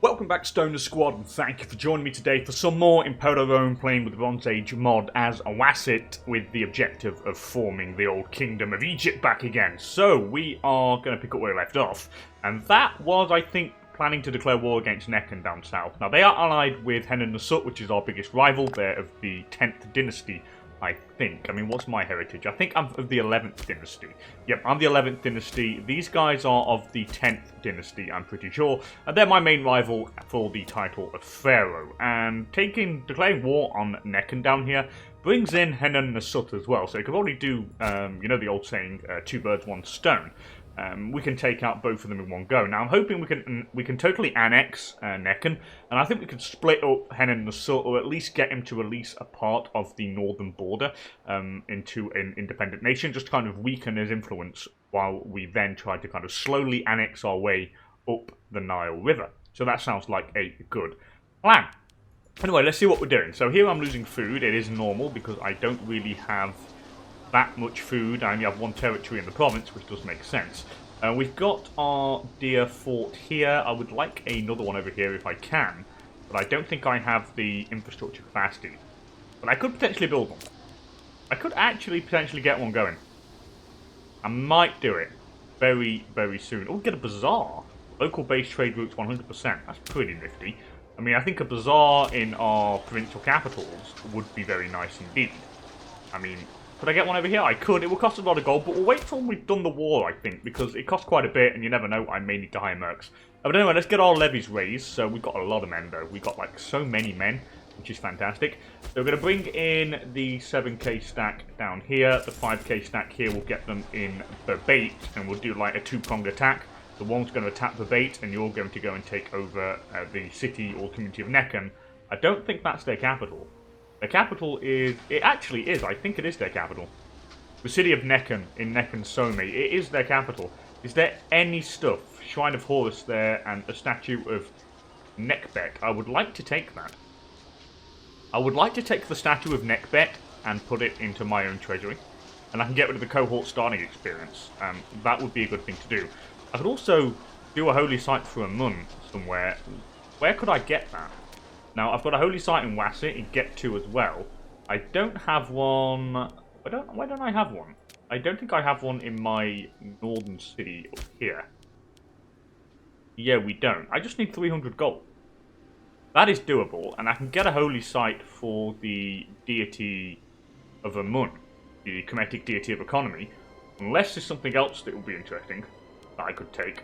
Welcome back, Stoner Squad, and thank you for joining me today for some more Imperator Rome playing with the Bronze Age mod as a Waset with the objective of forming the old kingdom of Egypt back again. So, we are going to pick up where we left off, and that was, I think, planning to declare war against Nekhen down south. Now, they are allied with Henen-Nesut, which is our biggest rival. They're of the 10th dynasty, I think. I mean, what's my heritage? I think I'm of the 11th dynasty. Yep, I'm the 11th dynasty. These guys are of the 10th dynasty, I'm pretty sure. And they're my main rival for the title of Pharaoh. And declaring war on Nekhen down here brings in Henen-Nesut as well. So you could probably do, you know the old saying, two birds, one stone. We can take out both of them in one go. Now I'm hoping we can totally annex Nekhen, and I think we could split up Henen-Nesut, or at least get him to release a part of the northern border into an independent nation, just to kind of weaken his influence, while we then try to kind of slowly annex our way up the Nile River. So that sounds like a good plan. Anyway, let's see what we're doing. So here I'm losing food. It is normal because I don't really have that much food. I only have one territory in the province, which does make sense. We've got our dear fort here. I would like another one over here if I can, but I don't think I have the infrastructure capacity. But I could potentially build one. I could actually potentially get one going. I might do it very, very soon. Oh, get a bazaar. Local base trade routes 100%. That's pretty nifty. I mean, I think a bazaar in our provincial capitals would be very nice indeed. I mean, could I get one over here? I could. It will cost a lot of gold, but we'll wait till we've done the war, I think, because it costs quite a bit, and you never know, I may need to hire mercs. But anyway, let's get our levies raised. So we've got a lot of men, though. We've got, like, so many men, which is fantastic. So we're going to bring in the 7k stack down here. The 5k stack here will get them in Berbait, and we'll do, like, a two-pronged attack. The one's going to attack Berbait, and you're going to go and take over the city or community of Nekhen. I don't think that's their capital. Their capital is... It actually is. I think it is their capital. The city of Nekhen in Nekhen Some. It is their capital. Is there any stuff? Shrine of Horus there and a statue of Nekbet. I would like to take that. I would like to take the statue of Nekbet and put it into my own treasury. And I can get rid of the cohort starting experience. That would be a good thing to do. I could also do a holy site for Amun somewhere. Where could I get that? Now, I've got a holy site in Waset, in Get2 as well. I don't have one... Why don't I have one? I don't think I have one in my northern city up here. Yeah, we don't. I just need 300 gold. That is doable, and I can get a holy site for the deity of Amun, the Kemetic deity of economy, unless there's something else that would be interesting that I could take.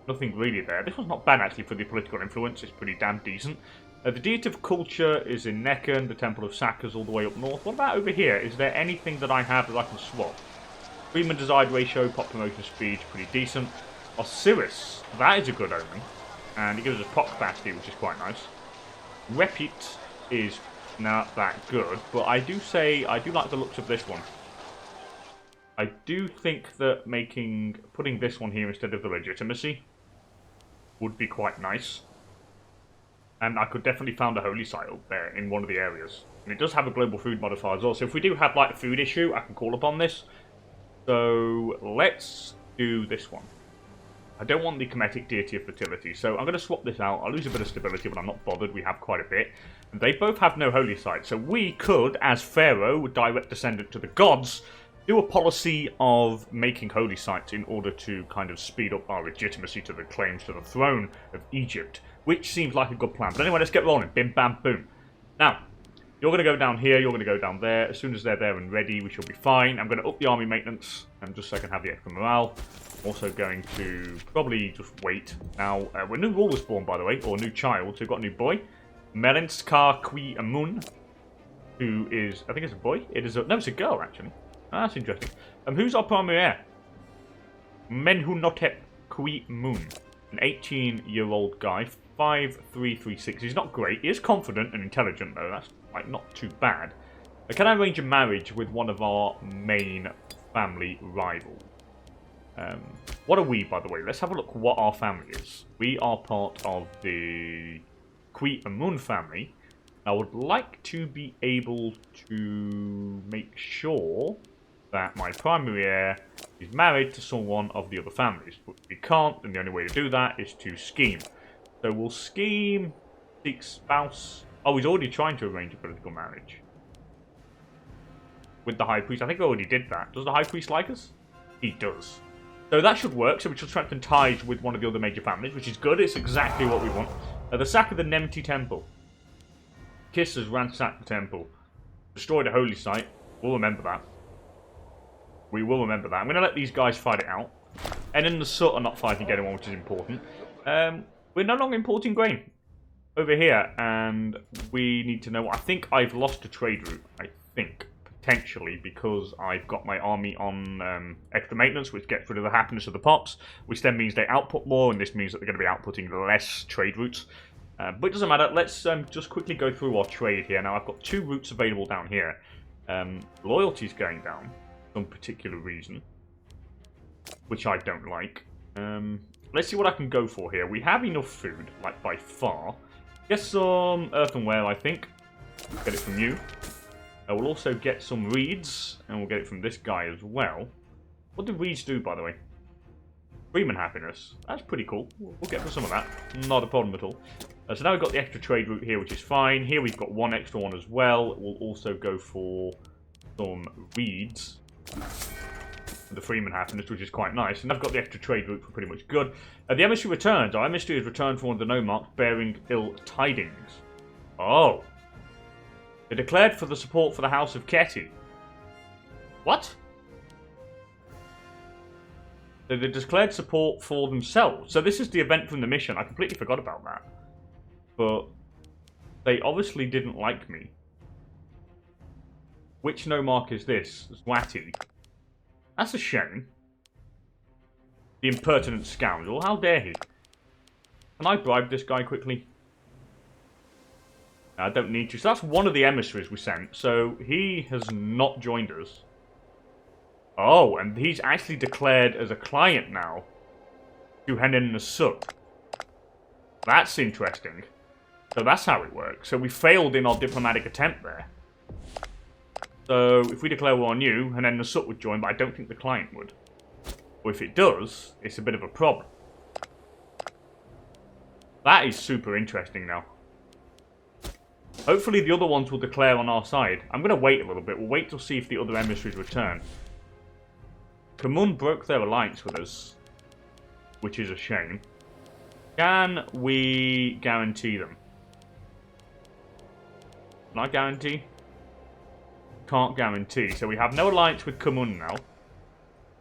Nothing really there. This one's not bad, actually, for the political influence. It's pretty damn decent. The deity of culture is in Nekhen. The temple of Sakka's all the way up north. What about over here? Is there anything that I have that I can swap? Freeman desired ratio, pop promotion speed, pretty decent. Osiris, that is a good omen. And it gives us pop capacity, which is quite nice. Repute is not that good, but I do like the looks of this one. I do think that putting this one here instead of the legitimacy would be quite nice. And I could definitely find a holy site up there in one of the areas. And it does have a global food modifier as well. So if we do have like a food issue, I can call upon this. So let's do this one. I don't want the Kemetic deity of fertility. So I'm going to swap this out. I'll lose a bit of stability, but I'm not bothered. We have quite a bit. And they both have no holy site. So we could, as Pharaoh, direct descendant to the gods, do a policy of making holy sites in order to kind of speed up our legitimacy to the claims to the throne of Egypt, which seems like a good plan. But anyway, let's get rolling. Bim, bam, boom. Now, you're going to go down here, you're going to go down there. As soon as they're there and ready, we shall be fine. I'm going to up the army maintenance, just so I can have the extra morale. I'm also going to probably just wait. Now, we're new ruler's born, by the way, or new child, so we've got a new boy. Melenskar Qui Amun, who is, I think it's a boy. No, it's a girl, actually. That's interesting. Who's our primary heir? Menhunotep Kui Moon. An 18-year-old guy. 5336. He's not great. He is confident and intelligent, though. That's, like, not too bad. Can I arrange a marriage with one of our main family rivals? What are we, by the way? Let's have a look what our family is. We are part of the Kui Amun family. I would like to be able to make sure that my primary heir is married to someone of the other families. But we can't, and the only way to do that is to scheme. So we'll scheme, seek spouse. Oh, he's already trying to arrange a political marriage. With the High Priest. I think I already did that. Does the High Priest like us? He does. So that should work. So we should strengthen ties with one of the other major families, which is good. It's exactly what we want. The sack of the Nemti Temple. Kiss has ransacked the temple. Destroyed a holy site. We'll remember that. We will remember that. I'm going to let these guys fight it out. Henen-Nesut are not fighting anyone, which is important. We're no longer importing grain over here, and we need to know. I think I've lost a trade route. I think. Potentially, because I've got my army on extra maintenance, which gets rid of the happiness of the pops, which then means they output more, and this means that they're going to be outputting less trade routes. But it doesn't matter. Let's just quickly go through our trade here. Now, I've got 2 routes available down here. Loyalty's going down for some particular reason, which I don't like. Let's see what I can go for here. We have enough food, like by far. Get some earthenware, I think. Get it from you. We'll also get some reeds, and we'll get it from this guy as well. What do reeds do, by the way? Freeman happiness. That's pretty cool. We'll get for some of that. Not a problem at all. So now we've got the extra trade route here, which is fine. Here we've got 1 extra one as well. We'll also go for some reeds. For the Freeman happiness, which is quite nice. And I've got the extra trade route for pretty much good. The emissary returns. Our emissary has returned from one of the Nomarcs bearing ill tidings. Oh. They declared for the support for the House of Keti. What? They declared support for themselves. So this is the event from the mission. I completely forgot about that. But they obviously didn't like me. Which Nomarc is this? Swati. That's a shame. The impertinent scoundrel. How dare he? Can I bribe this guy quickly? I don't need to. So that's one of the emissaries we sent. So he has not joined us. Oh, and he's actually declared as a client now to Henen-Nesut. That's interesting. So that's how it works. So we failed in our diplomatic attempt there. So if we declare war on you, Henen-Nesut would join, but I don't think the client would. Or if it does, it's a bit of a problem. That is super interesting now. Hopefully the other ones will declare on our side. I'm going to wait a little bit. We'll wait to see if the other emissaries return. Kamun broke their alliance with us, which is a shame. Can we guarantee them? Can I guarantee? Can't guarantee. So we have no alliance with Kamun now.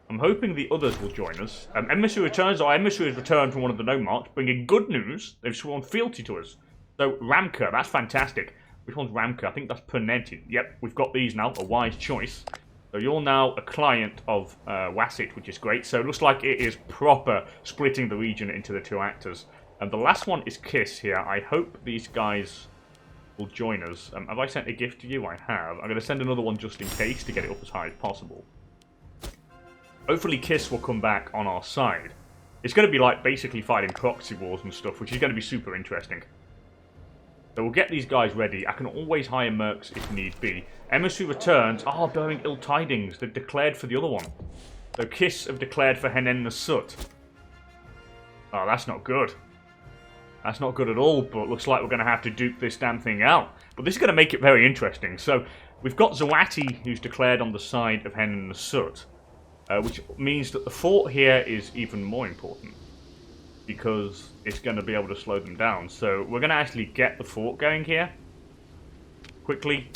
I'm hoping the others will join us. Emissary returns. Our emissary has returned from one of the Nomarcs, bringing good news. They've sworn fealty to us. So, Ramka, that's fantastic. Which one's Ramka? I think that's Pernetti. Yep, we've got these now. A wise choice. So, you're now a client of Waset, which is great. So, it looks like it is proper splitting the region into the 2 actors. And the last one is Kiss here. I hope these guys will join us. Have I sent a gift to you? I have. I'm going to send another one just in case to get it up as high as possible. Hopefully, Kiss will come back on our side. It's going to be like basically fighting proxy wars and stuff, which is going to be super interesting. So we'll get these guys ready. I can always hire mercs if need be. Emissary returns. Oh, bearing ill tidings. They've declared for the other one. So Kiss have declared for Henen-Nesut. Oh, that's not good. That's not good at all, but looks like we're going to have to duke this damn thing out. But this is going to make it very interesting. So we've got Zawati, who's declared on the side of Henen-Nesut. Which means that the fort here is even more important. Because it's going to be able to slow them down. So we're going to actually get the fort going here. Quickly.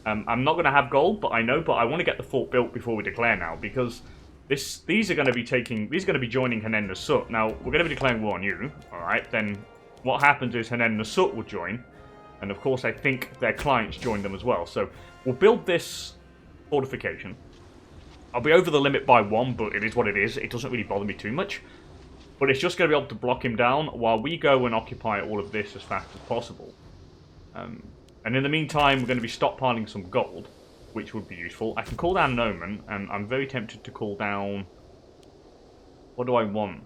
I'm not going to have gold, but I want to get the fort built before we declare now. Because these are going to be joining Henen-Nesut. Now, we're going to be declaring war on you. Alright, then what happens is Henen-Nesut will join. And of course, I think their clients join them as well. So we'll build this fortification. I'll be over the limit by 1, but it is what it is. It doesn't really bother me too much. But it's just going to be able to block him down while we go and occupy all of this as fast as possible. And in the meantime, we're going to be stockpiling some gold, which would be useful. I can call down Noman, and I'm very tempted to call down... What do I want?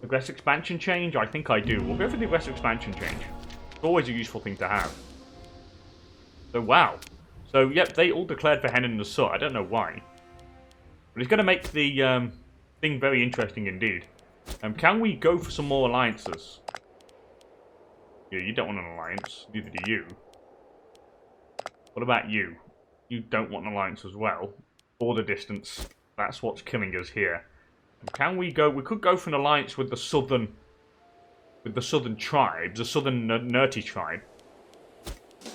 Aggressive expansion change? I think I do. We'll go for the aggressive expansion change. It's always a useful thing to have. So, wow. So, yep, they all declared for Henen-Nesut. I don't know why. But it's going to make the thing very interesting indeed. Can we go for some more alliances? Yeah, you don't want an alliance. Neither do you. What about you? You don't want an alliance as well. Border distance. That's what's killing us here. And can we go... We could go for an alliance with the southern... With the southern tribes. The southern Nerti tribe.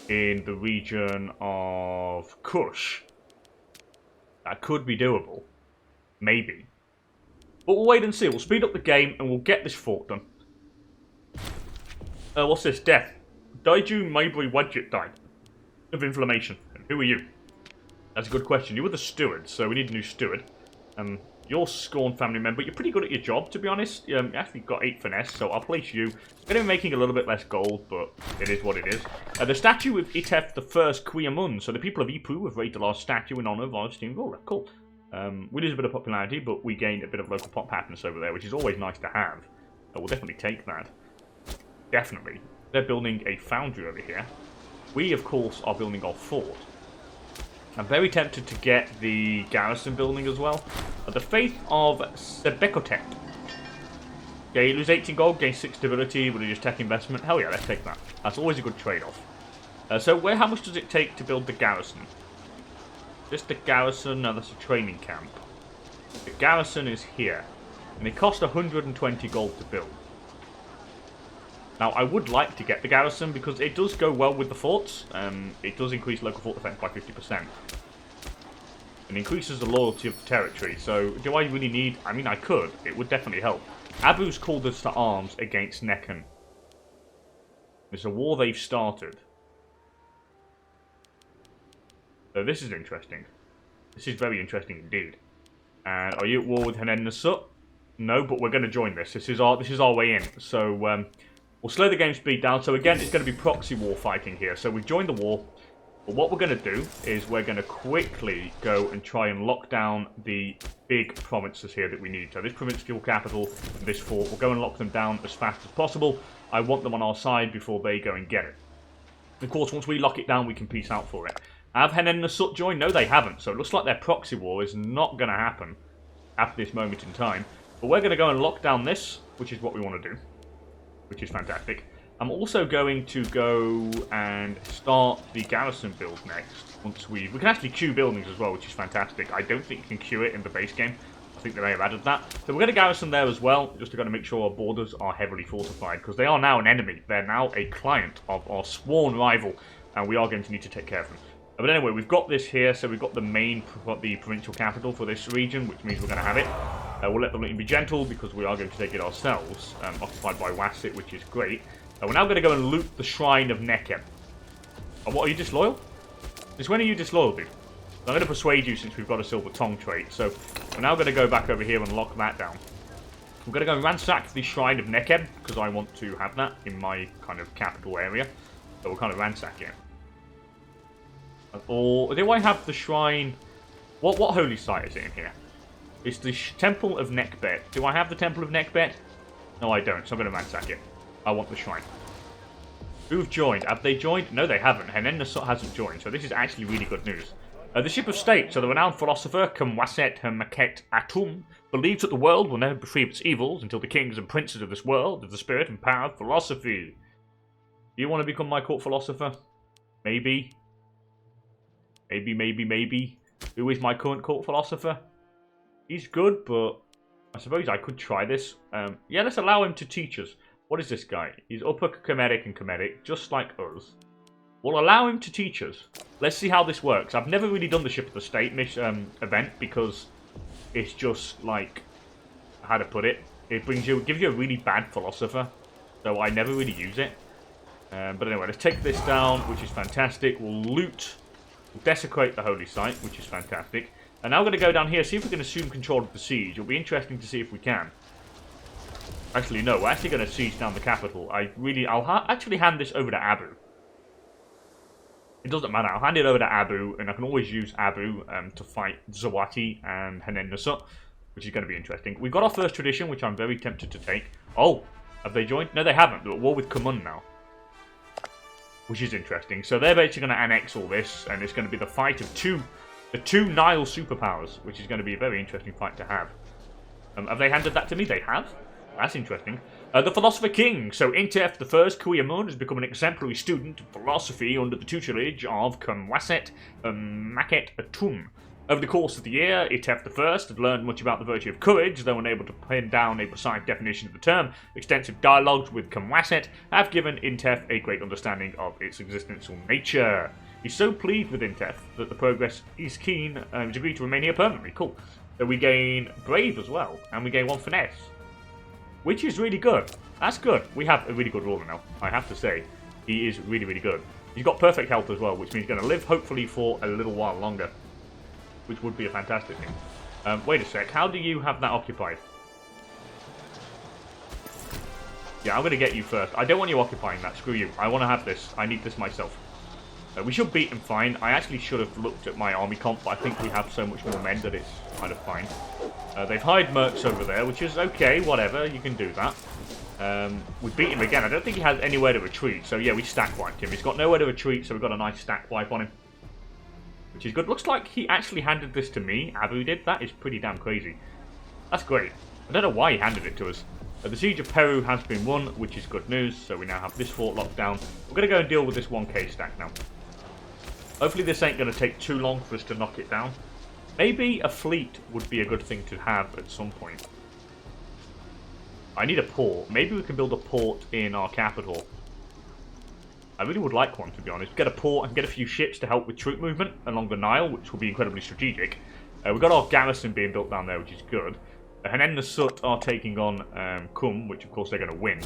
In the region of Kush. That could be doable. Maybe. But we'll wait and see. We'll speed up the game and we'll get this fort done. What's this? Death. Daiju Maybury Wadjet died. Of inflammation. And who are you? That's a good question. You were the steward, so we need a new steward. You're Scorn family member. You're pretty good at your job, to be honest. You actually got 8 finesse, so I'll place you. It's going to be making a little bit less gold, but it is what it is. The statue of Itef the First Quiamun. So the people of Ipu have raised a large statue in honor of our esteemed ruler. Cool. We lose a bit of popularity, but we gained a bit of local pop happiness over there, which is always nice to have. We'll definitely take that. Definitely. They're building a foundry over here. We, of course, are building our fort. I'm very tempted to get the garrison building as well. The Faith of Sebekotet. Yeah, you lose 18 gold, gain 6 stability, but just tech investment. Hell yeah, let's take that. That's always a good trade-off. So how much does it take to build the garrison? Just the garrison, no, that's a training camp. The garrison is here. And it costs 120 gold to build. Now, I would like to get the garrison because it does go well with the forts. It does increase local fort defense by 50%. And increases the loyalty of the territory. So, do I really need... I mean, I could. It would definitely help. Abu's called us to arms against Nekhen. It's a war they've started. So, this is interesting. This is very interesting indeed. And are you at war with Henen-Nesut? No, but we're going to join this. This is our way in. So, we'll slow the game speed down. So again, it's going to be proxy war fighting here. So we've joined the war. But what we're going to do is we're going to quickly go and try and lock down the big provinces here that we need. So this provincial capital and this fort, we'll go and lock them down as fast as possible. I want them on our side before they go and get it. Of course, once we lock it down, we can peace out for it. Have Henen-Nesut joined? No, they haven't. So it looks like their proxy war is not going to happen after this moment in time. But we're going to go and lock down this, which is what we want to do. Which is fantastic. I'm also going to go and start the garrison build next. Once we can actually queue buildings as well, which is fantastic. I don't think you can queue it in the base game. I think they may have added that. So we're going to garrison there as well, just to kind of make sure our borders are heavily fortified, because they are now an enemy. They're now a client of our sworn rival, and we are going to need to take care of them. But anyway, we've got this here, so we've got the provincial capital for this region, which means we're going to have it. We'll let the looting be gentle, because we are going to take it ourselves, occupied by Waset, which is great. We're now going to go and loot the Shrine of Nekhen. What, are you disloyal? Since when are you disloyal, dude? I'm going to persuade you since we've got a silver tongue trait. So, we're now going to go back over here and lock that down. We're going to go and ransack the Shrine of Nekhen, because I want to have that in my kind of capital area. So we'll kind of ransack it. Or do I have the shrine? What holy site is it in here? It's the Temple of Nekbet. Do I have the Temple of Nekbet? No, I don't. So I'm going to ransack it. I want the shrine. Who've joined? Have they joined? No, they haven't. Henen-Nesut hasn't joined. So this is actually really good news. The Ship of State. So the renowned philosopher Waset Maket Atum believes that the world will never be free of its evils until the kings and princes of this world of the spirit and power of philosophy. Do you want to become my court philosopher? Maybe. Maybe. Who is my current court philosopher? He's good, but I suppose I could try this. Yeah, let's allow him to teach us. What is this guy? He's upper Kemetic and Kemetic, just like us. We'll allow him to teach us. Let's see how this works. I've never really done the Ship of the State event because it's just like, how to put it? It gives you a really bad philosopher, so I never really use it. But anyway, let's take this down, which is fantastic. We'll loot. We'll desecrate the holy site, which is fantastic. And now we're going to go down here, see if we can assume control of the siege. It'll be interesting to see if we can. Actually, no, we're actually going to siege down the capital. I'll actually hand this over to Abu. It doesn't matter. I'll hand it over to Abu, and I can always use Abu to fight Zawati and Henen-Nesut, which is going to be interesting. We've got our first tradition, which I'm very tempted to take. Oh, have they joined? No, they haven't. They're at war with Kumun now. Which is interesting. So they're basically going to annex all this, and it's going to be the fight of the two Nile superpowers, which is going to be a very interesting fight to have. Have they handed that to me? They have? That's interesting. The Philosopher King. So Intef the First Kuyamun has become an exemplary student of philosophy under the tutelage of Waset Maket Atum. Over the course of the year, Intef I had learned much about the virtue of courage, though unable to pin down a precise definition of the term. Extensive dialogues with Waset have given Intef a great understanding of its existential nature. He's so pleased with Intef that the progress is keen and he's agreed to remain here permanently. Cool. So we gain Brave as well, and we gain 1 Finesse, which is really good. That's good. We have a really good ruler now, I have to say. He is really, really good. He's got perfect health as well, which means he's going to live, hopefully, for a little while longer, which would be a fantastic thing. Wait a sec. How do you have that occupied? Yeah, I'm going to get you first. I don't want you occupying that. Screw you. I want to have this. I need this myself. We should beat him fine. I actually should have looked at my army comp, but I think we have so much more men that it's kind of fine. They've hired mercs over there, which is okay, whatever. You can do that. We beat him again. I don't think he has anywhere to retreat, so yeah, we stack wiped him. He's got nowhere to retreat, so we've got a nice stack wipe on him, which is good. Looks like he actually handed this to me. Abu did. That is pretty damn crazy. That's great. I don't know why he handed it to us. The siege of Peru has been won, which is good news, so we now have this fort locked down. We're going to go and deal with this 1k stack now. Hopefully this ain't going to take too long for us to knock it down. Maybe a fleet would be a good thing to have at some point. I need a port. Maybe we can build a port in our capital. I really would like one, to be honest. Get a port and get a few ships to help with troop movement along the Nile, which will be incredibly strategic. We've got our garrison being built down there, which is good. Henen-Nesut are taking on Kum, which of course they're going to win.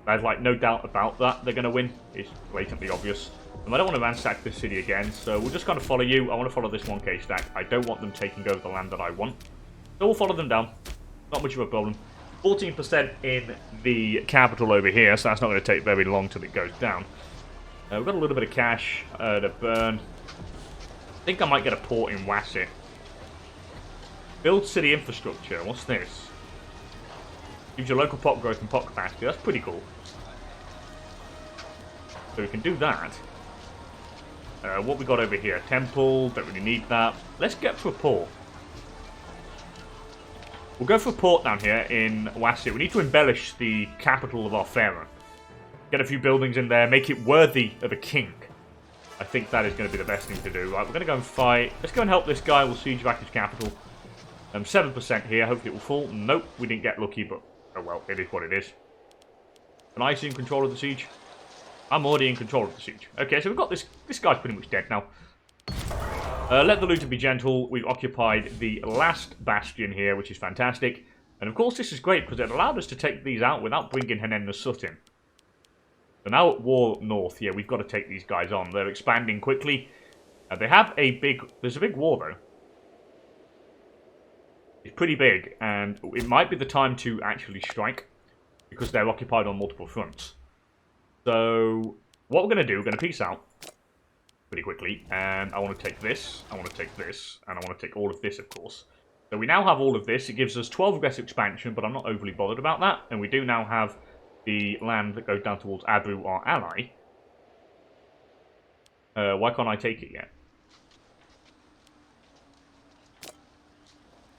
There's like no doubt about that. They're going to win. It's blatantly obvious. And I don't want to ransack this city again, so we'll just kind of follow you. I want to follow this 1k stack. I don't want them taking over the land that I want. So we'll follow them down. Not much of a problem. 14% in the capital over here, so that's not going to take very long till it goes down. We've got a little bit of cash to burn. I think I might get a port in Waset. Build city infrastructure. What's this? Gives you local pot growth and pot capacity. That's pretty cool. So we can do that. What we got over here? Temple. Don't really need that. Let's get for a port. We'll go for a port down here in Waset. We need to embellish the capital of our pharaoh. Get a few buildings in there. Make it worthy of a king. I think that is going to be the best thing to do. Right, we're going to go and fight. Let's go and help this guy. We'll siege back his capital. 7% here. Hopefully it will fall. Nope, we didn't get lucky, but oh well, it is what it is. Can I see in control of the siege? I'm already in control of the siege. Okay, so we've got this. This guy's pretty much dead now. Let the looter be gentle. We've occupied the last bastion here, which is fantastic. And of course, this is great because it allowed us to take these out without bringing Henen-Nesut in. So now at war north, yeah, we've got to take these guys on. They're expanding quickly. They have a big... There's a big war, though. It's pretty big, and it might be the time to actually strike because they're occupied on multiple fronts. So, what we're going to do, we're going to peace out pretty quickly, and I want to take this, I want to take this, and I want to take all of this, of course. So we now have all of this. It gives us 12 aggressive expansion, but I'm not overly bothered about that, and we do now have the land that goes down towards Abu, our ally. Why can't I take it yet?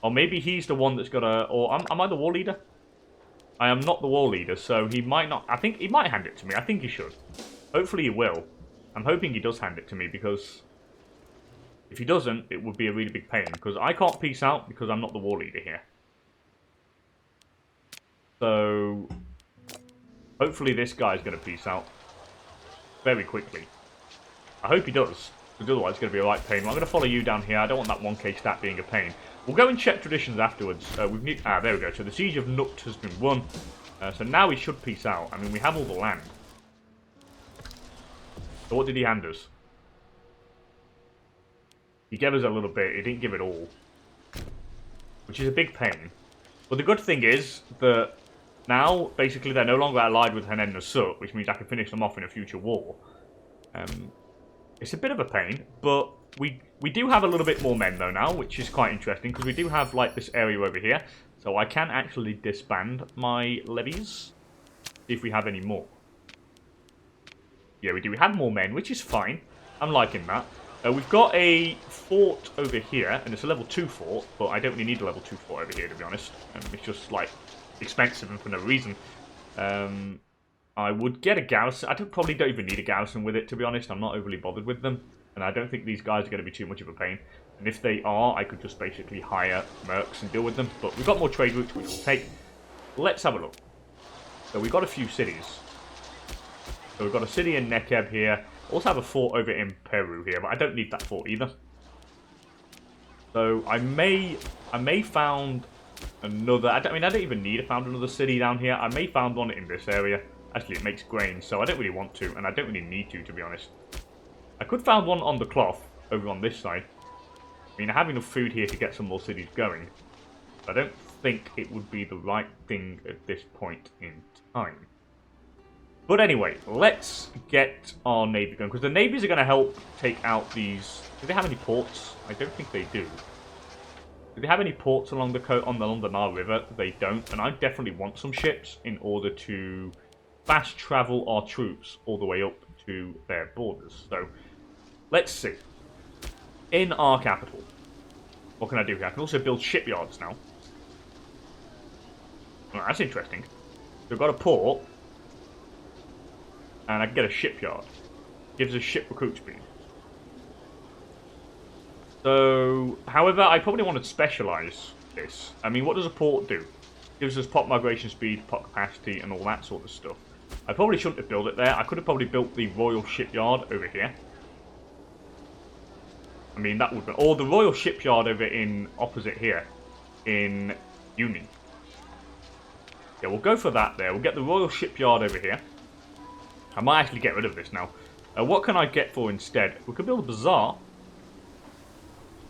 Or maybe he's the one that's got a... Or am I the war leader? I am not the war leader, so he might not... I think he might hand it to me. I think he should. Hopefully he will. I'm hoping he does hand it to me, because... if he doesn't, it would be a really big pain. Because I can't peace out, because I'm not the war leader here. So... hopefully this guy's going to peace out. Very quickly. I hope he does. Because otherwise it's going to be a right pain. Well, I'm going to follow you down here. I don't want that 1k stat being a pain. We'll go and check traditions afterwards. There we go. So the siege of Nut has been won. So now we should peace out. I mean, we have all the land. So what did he hand us? He gave us a little bit. He didn't give it all. Which is a big pain. But the good thing is that now, basically, they're no longer allied with Henen-Nesut, which means I can finish them off in a future war. It's a bit of a pain, but we do have a little bit more men, though, now, which is quite interesting, because we do have, like, this area over here. So I can actually disband my levies. See if we have any more. Yeah, we do. We have more men, which is fine. I'm liking that. We've got a fort over here, and it's a level 2 fort, but I don't really need a level 2 fort over here, to be honest. It's just, like, expensive and for no reason. I would get a garrison. I probably don't even need a garrison with it, to be honest. I'm not overly bothered with them. And I don't think these guys are going to be too much of a pain. And if they are, I could just basically hire mercs and deal with them. But we've got more trade routes, which we'll take. Let's have a look. So we've got a few cities. So we've got a city in Nekeb here. Also have a fort over in Peru here, but I don't need that fort either. So I may found another. I don't even need to found another city down here. I may found one in this area. Actually, it makes grain, so I don't really want to, and I don't really need to be honest. I could found one on the cloth over on this side. I mean, I have enough food here to get some more cities going. But I don't think it would be the right thing at this point in time. But anyway, let's get our navy going, because the navies are going to help take out these. Do they have any ports? I don't think they do. Do they have any ports along the coast along the Nile River? They don't, and I definitely want some ships in order to fast travel our troops all the way up to their borders. So let's see. In our capital, what can I do here? I can also build shipyards now. Oh, that's interesting. So we've got a port. And I can get a shipyard. Gives us ship recruit speed. So, however, I probably want to specialise this. I mean, what does a port do? Gives us pop migration speed, pop capacity, and all that sort of stuff. I probably shouldn't have built it there. I could have probably built the Royal Shipyard over here. I mean, that would be... Or the Royal Shipyard over in... opposite here. In Union. Yeah, we'll go for that there. We'll get the Royal Shipyard over here. I might actually get rid of this now. What can I get for instead? We could build a bazaar.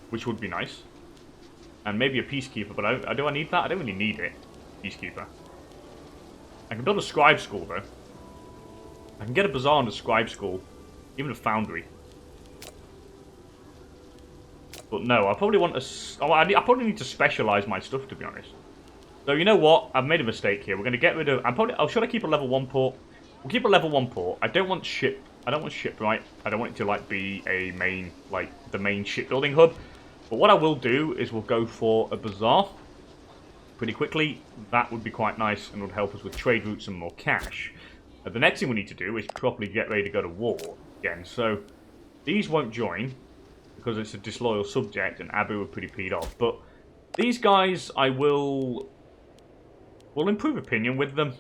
Which would be nice. And maybe a peacekeeper, but do I need that? I don't really need it. Peacekeeper. I can build a scribe school, though. I can get a bazaar and a scribe school. Even a foundry. But no, I probably want a... Oh, I probably need to specialise my stuff, to be honest. So, you know what? I've made a mistake here. We're going to get rid of... Oh, should I keep a level 1 port? We'll keep a level 1 port. I don't want shipwright. I don't want it to, like, be a main... Like, the main shipbuilding hub. But what I will do is we'll go for a bazaar. Pretty quickly. That would be quite nice and would help us with trade routes and more cash. The next thing we need to do is properly get ready to go to war again. So, these won't join because it's a disloyal subject and Abu are pretty peed off. But these guys, I will improve opinion with them.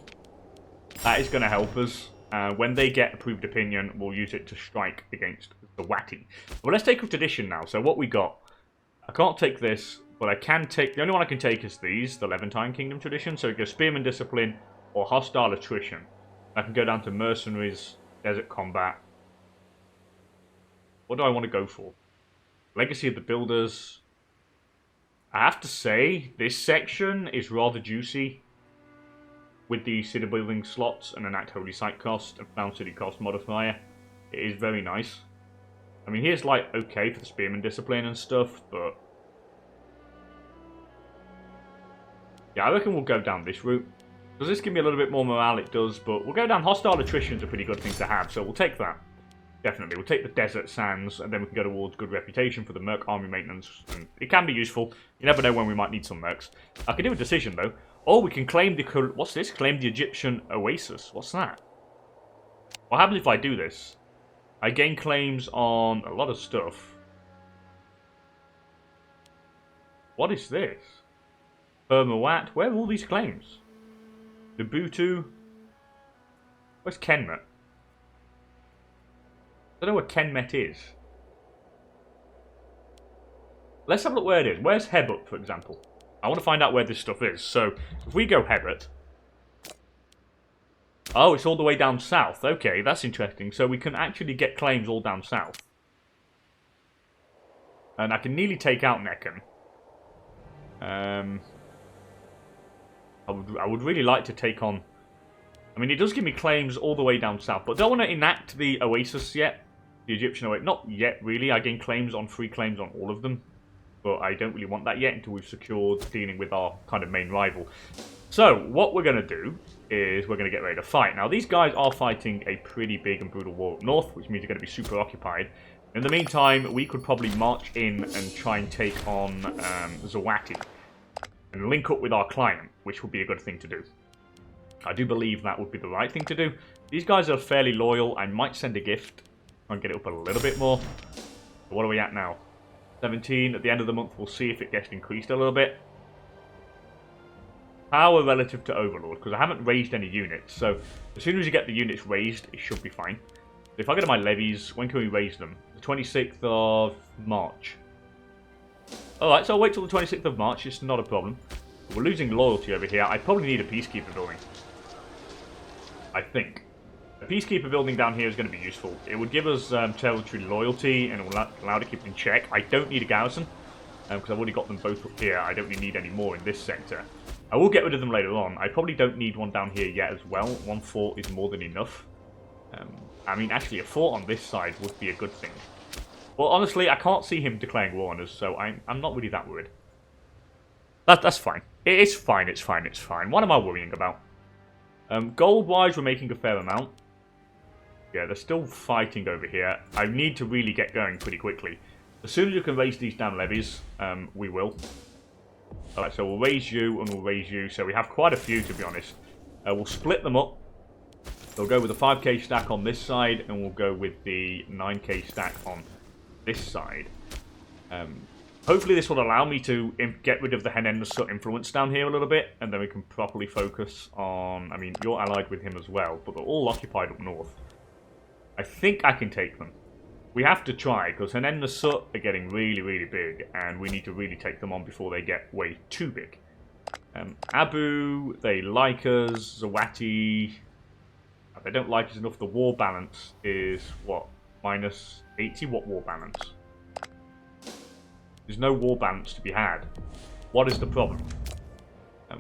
That is going to help us. When they get approved opinion, we'll use it to strike against the Wati. Well, let's take a tradition now. So what we got, I can't take this, but I can take, the only one I can take is these, the Levantine Kingdom tradition. So it goes Spearman Discipline or Hostile Attrition. I can go down to Mercenaries, Desert Combat. What do I want to go for? Legacy of the Builders. I have to say, this section is rather juicy. With the city building slots and enact holy site cost and found city cost modifier. It is very nice. I mean, here's like okay for the Spearman Discipline and stuff, but... Yeah, I reckon we'll go down this route. Does this give me a little bit more morale? It does, but we'll go down Hostile Attrition is a pretty good thing to have, so we'll take that. Definitely. We'll take the Desert Sands, and then we can go towards good reputation for the Merc Army Maintenance. And it can be useful. You never know when we might need some Mercs. I can do a decision, though. Or we can claim the... What's this? Claim the Egyptian Oasis. What's that? What happens if I do this? I gain claims on a lot of stuff. What is this? Hermawat? Where are all these claims? Nabutu? Where's Kenmet? I don't know where Kenmet is. Let's have a look where it is. Where's Hebut, for example? I want to find out where this stuff is. So, if we go Hebut... Oh, it's all the way down south. Okay, that's interesting. So we can actually get claims all down south. And I can nearly take out Nekon. I would really like to take on... I mean, it does give me claims all the way down south. But I don't want to enact the Oasis yet. The Egyptian Oasis. Not yet, really. I gain claims on free claims on all of them. But I don't really want that yet until we've secured dealing with our kind of main rival. So, what we're going to do is we're going to get ready to fight. Now, these guys are fighting a pretty big and brutal war up north, which means they're going to be super occupied. In the meantime, we could probably march in and try and take on Zawati and link up with our client. which would be a good thing to do. I do believe that would be the right thing to do. These guys are fairly loyal. I might send a gift and get it up a little bit more. What are we at now? 17. At the end of the month, we'll see if it gets increased a little bit. Power relative to Overlord, because I haven't raised any units. So as soon as you get the units raised, it should be fine. If I go to my levies, when can we raise them? The 26th of March. Alright, so I'll wait till the 26th of March. It's not a problem. We're losing loyalty over here. I probably need a Peacekeeper building. I think. A Peacekeeper building down here is going to be useful. It would give us territory loyalty and it will allow to keep in check. I don't need a garrison, because I've already got them both up here. I don't really need any more in this sector. I will get rid of them later on. I probably don't need one down here yet as well. One fort is more than enough. I mean, actually, a fort on this side would be a good thing. Well, honestly, I can't see him declaring war on us, so I'm not really that worried. That's fine. It's fine, it's fine, it's fine. What am I worrying about? Gold-wise, we're making a fair amount. Yeah, they're still fighting over here. I need to really get going pretty quickly. As soon as you can raise these damn levies, we will. Alright, so we'll raise you and we'll raise you. So we have quite a few, to be honest. We'll split them up. We'll go with the 5k stack on this side, and we'll go with the 9k stack on this side. Hopefully this will allow me to get rid of the Henen-Nesut influence down here a little bit, and then we can properly focus on... I mean, you're allied with him as well, but they're all occupied up north. I think I can take them. We have to try, because Henen-Nesut are getting really, really big, and we need to really take them on before they get way too big. Abu, they like us. Zawati, they don't like us enough. The war balance is, what, minus 80? What war balance? There's no war balance to be had. What is the problem?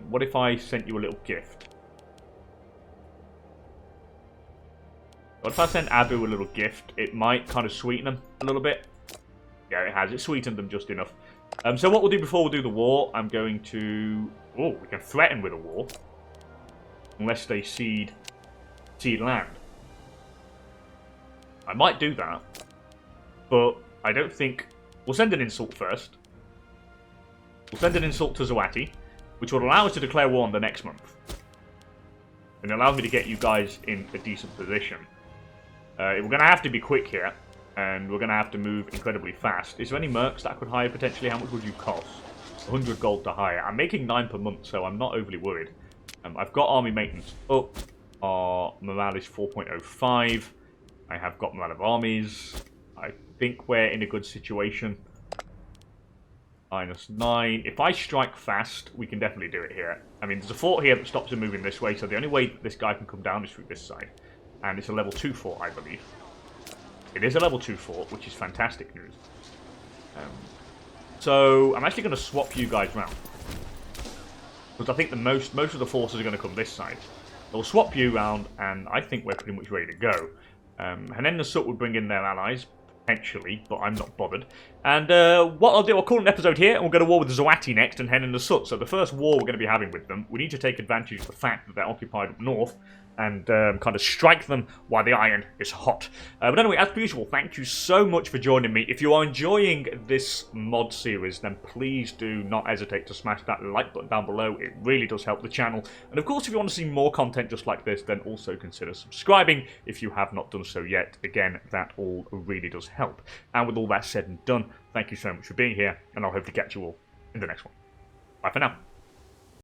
What if I sent you a little gift? What if I sent Abu a little gift? It might kind of sweeten them a little bit. Yeah, it has. It sweetened them just enough. So what we'll do before we do the war, I'm going to... Oh, we can threaten with a war. Unless they cede land. I might do that. But I don't think... We'll send an insult first. We'll send an insult to Zawati, which will allow us to declare war on the next month. And allow me to get you guys in a decent position. We're going to have to be quick here, and we're going to have to move incredibly fast. Is there any mercs that I could hire potentially? How much would you cost? 100 gold to hire. I'm making 9 per month, so I'm not overly worried. I've got army maintenance up. Our morale is 4.05. I have got morale of armies. I think we're in a good situation. -9. If I strike fast, we can definitely do it here. I mean, there's a fort here that stops him moving this way, so the only way that this guy can come down is through this side. And it's a level 2 fort, I believe. It is a level 2 fort, which is fantastic news. So, I'm actually going to swap you guys around. Because I think the most of the forces are going to come this side. We'll swap you around, and I think we're pretty much ready to go. Henen-Nesut would bring in their allies, potentially, but I'm not bothered. And what I'll do, I'll call an episode here, and we'll go to war with Zawati next and Henen-Nesut. So the first war we're going to be having with them, we need to take advantage of the fact that they're occupied up north, and kind of strike them while the iron is hot. But anyway, as per usual, thank you so much for joining me. If you are enjoying this mod series, then please do not hesitate to smash that like button down below. It really does help the channel. And of course, if you want to see more content just like this, then also consider subscribing if you have not done so yet. Again, that all really does help. And with all that said and done, thank you so much for being here, and I'll hope to catch you all in the next one. Bye for now.